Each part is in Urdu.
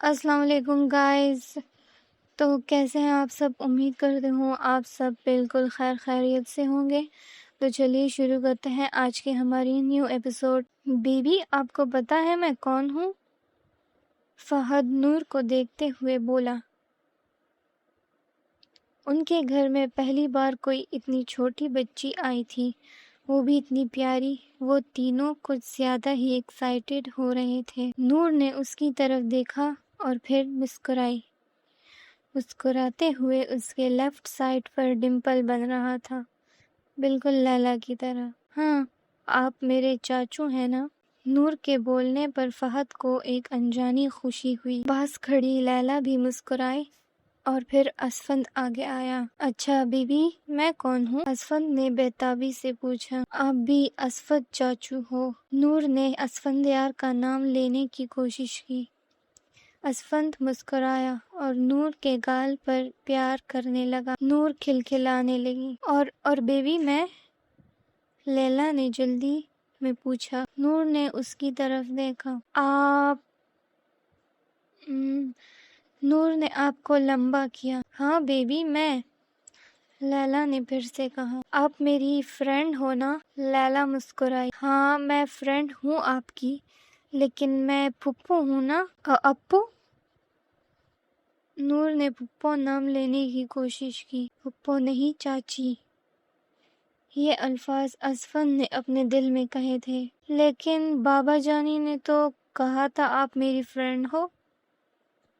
السلام علیکم گائز. تو کیسے ہیں آپ سب؟ امید کرتے ہوں آپ سب بالکل خیریت سے ہوں گے. تو چلیے شروع کرتے ہیں آج کی ہماری نیو ایپیسوڈ. بیبی آپ کو پتا ہے میں کون ہوں؟ فہد نور کو دیکھتے ہوئے بولا. ان کے گھر میں پہلی بار کوئی اتنی چھوٹی بچی آئی تھی، وہ بھی اتنی پیاری. وہ تینوں کچھ زیادہ ہی ایکسائٹیڈ ہو رہے تھے. نور نے اس کی طرف دیکھا اور پھر مسکرائی. مسکراتے ہوئے اس کے لیفٹ سائڈ پر ڈمپل بن رہا تھا، بالکل لیلا کی طرح. ہاں آپ میرے چاچو ہیں نا؟ نور کے بولنے پر فہد کو ایک انجانی خوشی ہوئی. پاس کھڑی لیلا بھی مسکرائی اور پھر اسفند آگے آیا. اچھا بیبی میں کون ہوں؟ اسفند نے بےتابی سے پوچھا. آپ بھی اسفند چاچو ہو. نور نے اسفندیار کا نام لینے کی کوشش کی. اسفند مسکرایا اور نور کے گال پر پیار کرنے لگا. نور کھلکھلانے لگی. اور بیبی میں؟ لیلا نے جلدی میں پوچھا. نور نے اس کی طرف دیکھا. آپ نور نے آپ کو لمبا کیا. ہاں بیبی میں. لیلا نے پھر سے کہا. آپ میری فرینڈ ہو نا؟ لیلا مسکرائی. ہاں میں فرینڈ ہوں آپ کی، لیکن میں پھپھو ہوں نا. اپو؟ نور نے پھپھو نام لینے کی کوشش کی. پھپھو نہیں چاچی. یہ الفاظ اسفند نے اپنے دل میں کہے تھے. لیکن بابا جانی نے تو کہا تھا آپ میری فرینڈ ہو.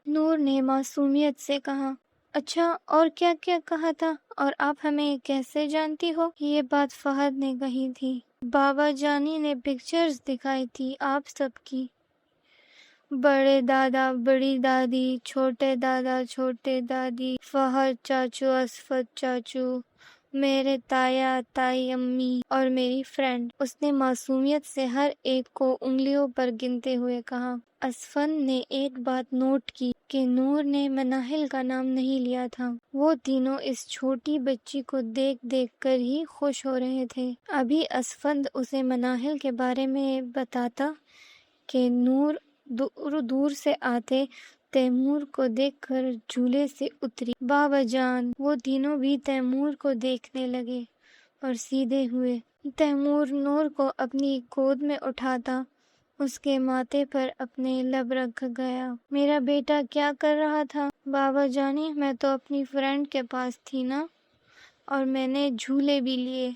نور نے معصومیت سے کہا. اچھا اور کیا کیا کہا تھا؟ اور آپ ہمیں کیسے جانتی ہو؟ یہ بات فہد نے کہی تھی. بابا جانی نے پکچرز دکھائی تھی آپ سب کی. بڑے دادا، بڑی دادی، چھوٹے دادا، چھوٹے دادی، فہد چاچو، اسفند چاچو، میرے تایا تائی امی اور میری فرینڈ. اس نے معصومیت سے ہر ایک کو انگلیوں پر گنتے ہوئے کہا. اسفند نے ایک بات نوٹ کی کہ نور نے مناہل کا نام نہیں لیا تھا. وہ تینوں اس چھوٹی بچی کو دیکھ دیکھ کر ہی خوش ہو رہے تھے. ابھی اسفند اسے مناہل کے بارے میں بتاتا کہ نور دور سے آتے تیمور کو دیکھ کر جھولے سے اتری. بابا جان! وہ تینوں بھی تیمور کو دیکھنے لگے اور سیدھے ہوئے. تیمور نور کو اپنی گود میں اٹھاتا اس کے ماتھے پر اپنے لب رکھ گیا. میرا بیٹا کیا کر رہا تھا؟ بابا جانی میں تو اپنی فرینڈ کے پاس تھی نا، اور میں نے جھولے بھی لیے.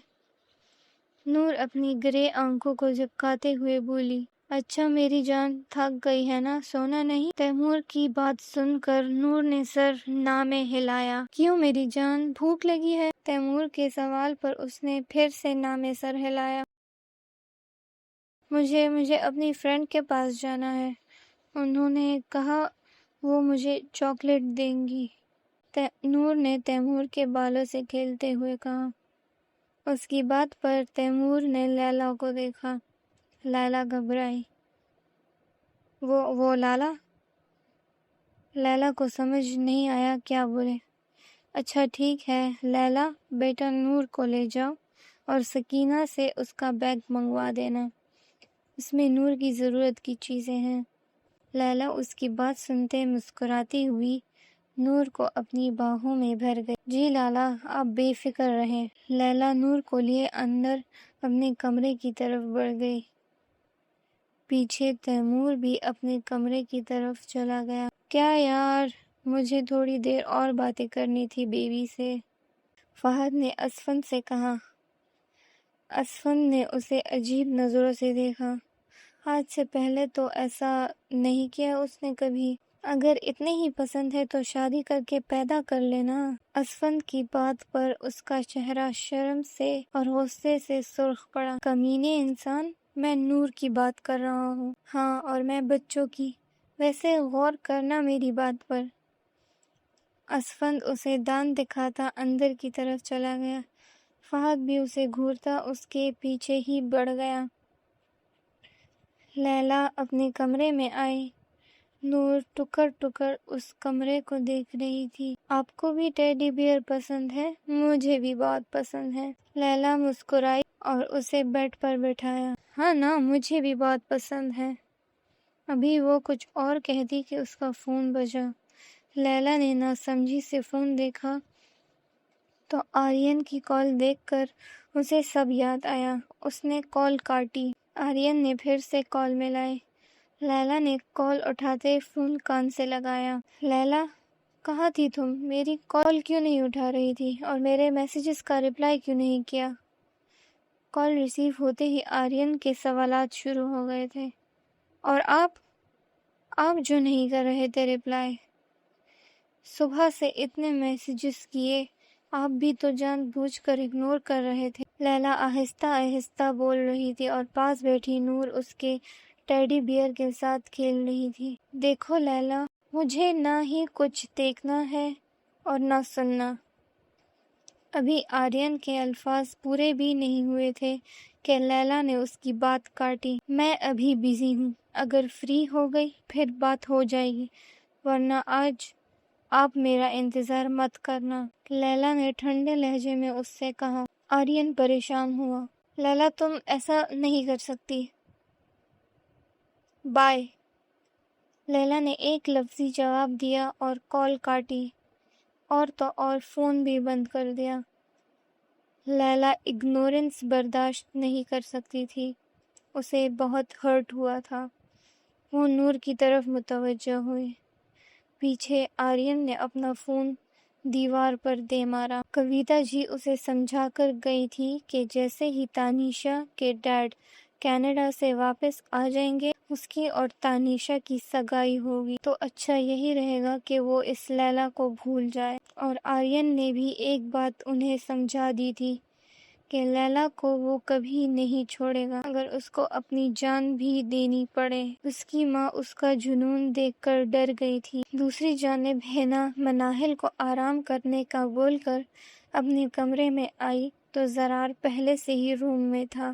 نور اپنی گرے آنکھوں کو جھپکاتے ہوئے بولی. اچھا میری جان تھک گئی ہے نا، سونا نہیں؟ تیمور کی بات سن کر نور نے سر نہ میں ہلایا. کیوں میری جان بھوک لگی ہے؟ تیمور کے سوال پر اس نے پھر سے نہ میں سر ہلایا. مجھے اپنی فرینڈ کے پاس جانا ہے. انہوں نے کہا وہ مجھے چاکلیٹ دیں گی. نور نے تیمور کے بالوں سے کھیلتے ہوئے کہا. اس کی بات پر تیمور نے لیلا کو دیکھا. لیلا گھبرائی. وہ لالا؟ لیلا کو سمجھ نہیں آیا کیا بولے. اچھا ٹھیک ہے لیلا، بیٹا نور کو لے جاؤ اور سکینہ سے اس کا بیگ منگوا دینا، اس میں نور کی ضرورت کی چیزیں ہیں. لیلا اس کی بات سنتے مسکراتی ہوئی نور کو اپنی باہوں میں بھر گئی. جی لالا آپ بے فکر رہیں. لیلا نور کو لیے اندر اپنے کمرے کی طرف بڑھ گئی. پیچھے تیمور بھی اپنے کمرے کی طرف چلا گیا. کیا یار، مجھے تھوڑی دیر اور باتیں کرنی تھی بیبی سے، فہد نے اسفند سے کہا. اسفند نے اسے عجیب نظروں سے دیکھا. آج سے پہلے تو ایسا نہیں کیا اس نے کبھی. اگر اتنے ہی پسند ہے تو شادی کر کے پیدا کر لینا. اسفند کی بات پر اس کا چہرہ شرم سے اور غصے سے سرخ پڑا. کمینے انسان، میں نور کی بات کر رہا ہوں. ہاں اور میں بچوں کی. ویسے غور کرنا میری بات پر. اسفند اسے دانت دکھاتا اندر کی طرف چلا گیا. فہد بھی اسے گھورتا اس کے پیچھے ہی بڑھ گیا. لیلا اپنے کمرے میں آئی. نور ٹکر ٹکر اس کمرے کو دیکھ رہی تھی. آپ کو بھی ٹیڈی بیئر پسند ہے؟ مجھے بھی بہت پسند ہے. لیلا مسکرائی اور اسے بیڈ پر بٹھایا. ہاں نا مجھے بھی بہت پسند ہے. ابھی وہ کچھ اور کہتی کہ اس کا فون بجا۔ لیلا نے ناسمجھی سے فون دیکھا تو آرین کی کال دیکھ کر اسے سب یاد آیا۔ اس نے کال کاٹی۔ آرین نے پھر سے کال ملائی۔ لیلا نے کال اٹھاتے فون کان سے لگایا۔ لیلا، کہاں تھی تم؟ میری کال کیوں نہیں اٹھا رہی تھی اور میرے میسیجز کا رپلائی کیوں نہیں کیا؟ کال ریسیو ہوتے ہی آرین کے سوالات شروع ہو گئے تھے۔ اور آپ جو نہیں کر رہے تھے رپلائی؟ صبح سے اتنے میسیجز کیے، آپ بھی تو جان بوجھ کر اگنور کر رہے تھے۔ لیلا آہستہ آہستہ بول رہی تھی اور پاس بیٹھی نور اس کے ٹیڈی بیئر کے ساتھ کھیل رہی تھی۔ دیکھو لیلا، مجھے نہ ہی کچھ دیکھنا ہے اور نہ سننا۔ ابھی آرین کے الفاظ پورے بھی نہیں ہوئے تھے کہ لیلا نے اس کی بات کاٹی۔ میں ابھی بزی ہوں، اگر فری ہو گئی پھر بات ہو جائے گی، ورنہ آج آپ میرا انتظار مت کرنا، لیلا نے ٹھنڈے لہجے میں اس سے کہا۔ آرین پریشان ہوا۔ لیلا، تم ایسا نہیں کر سکتی۔ بائے۔ لیلا نے ایک لفظی جواب دیا اور کال کاٹی، اور تو اور فون بھی بند کر دیا۔ لیلا اگنورنس برداشت نہیں کر سکتی تھی، اسے بہت ہرٹ ہوا تھا۔ وہ نور کی طرف متوجہ ہوئی۔ پیچھے آرین نے اپنا فون دیوار پر دے مارا۔ کویتا جی اسے سمجھا کر گئی تھی کہ جیسے ہی تانیشا کے ڈیڈ کینیڈا سے واپس آ جائیں گے اس کی اور تانیشا کی سگائی ہوگی، تو اچھا یہی رہے گا کہ وہ اس لیلا کو بھول جائے۔ اور آرین نے بھی ایک بات انہیں سمجھا دی تھی کہ لیلا کو وہ کبھی نہیں چھوڑے گا، اگر اس کو اپنی جان بھی دینی پڑے۔ اس کی ماں اس کا جنون دیکھ کر ڈر گئی تھی۔ دوسری جانب ہینا مناہل کو آرام کرنے کا بول کر اپنے کمرے میں آئی تو زرار پہلے سے ہی روم میں تھا۔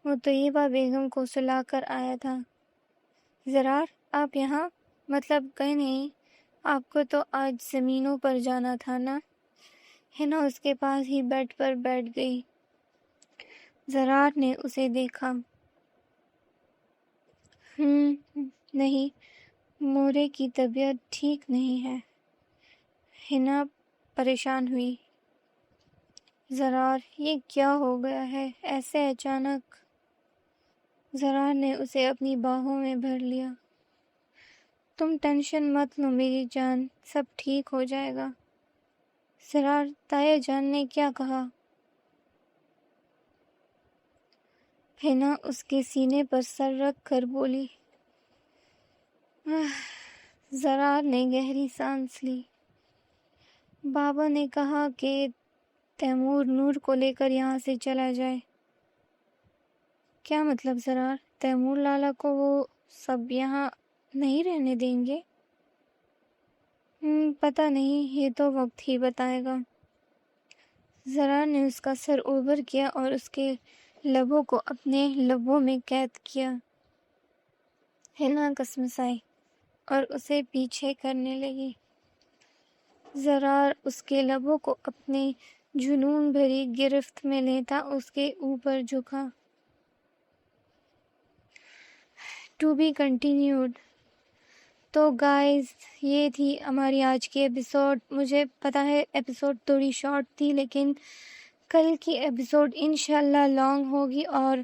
وہ طیبہ بیگم کو سلا کر آیا تھا۔ زرار، آپ یہاں؟ مطلب کہیں نہیں، آپ کو تو آج زمینوں پر جانا تھا نا؟ ہینا اس کے پاس ہی بیڈ پر بیٹھ گئی۔ زرار نے اسے دیکھا۔ نہیں، مورے کی طبیعت ٹھیک نہیں ہے۔ ہینا پریشان ہوئی۔ زرار، یہ کیا ہو گیا ہے ایسے اچانک؟ زرار نے اسے اپنی باہوں میں بھر لیا۔ تم ٹینشن مت لو میری جان، سب ٹھیک ہو جائے گا۔ زرار، تایا جان نے کیا کہا؟ ہینا اس کے سینے پر سر رکھ کر بولی۔ زرار نے گہری سانس لی۔ بابا نے کہا کہ تیمور نور کو لے کر یہاں سے چلا جائے۔ کیا مطلب زرار؟ تیمور لالا کو وہ سب یہاں نہیں رہنے دیں گے؟ پتہ نہیں، یہ تو وقت ہی بتائے گا۔ زرار نے اس کا سر اوبر کیا اور اس کے لبوں کو اپنے لبوں میں قید کیا۔ ہینا کسمسائی اور اسے پیچھے کرنے لگی۔ زرار اس کے لبوں کو اپنے جنون بھری گرفت میں لیتا اس کے اوپر جھکا۔ To be continued. تو گائز، یہ تھی ہماری آج کی ایپیسوڈ۔ مجھے پتا ہے ایپیسوڈ تھوڑی شارٹ تھی، لیکن کل کی ایپیسوڈ انشاءاللہ لانگ ہوگی اور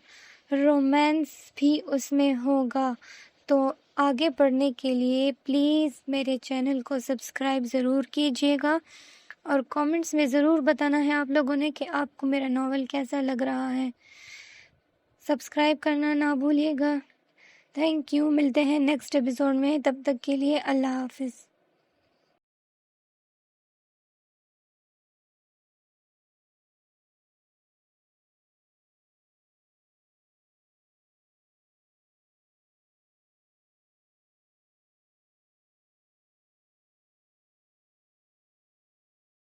رومانس بھی اس میں ہوگا۔ تو آگے پڑھنے کے لیے پلیز میرے چینل کو سبسکرائب ضرور کیجیے گا، اور کامنٹس میں ضرور بتانا ہے آپ لوگوں نے کہ آپ کو میرا ناول کیسا لگ رہا ہے۔ سبسکرائب کرنا نہ بھولیے گا۔ تھینک یو، ملتے ہیں نیکسٹ ایپیسوڈ میں، تب تک کے لیے اللہ حافظ۔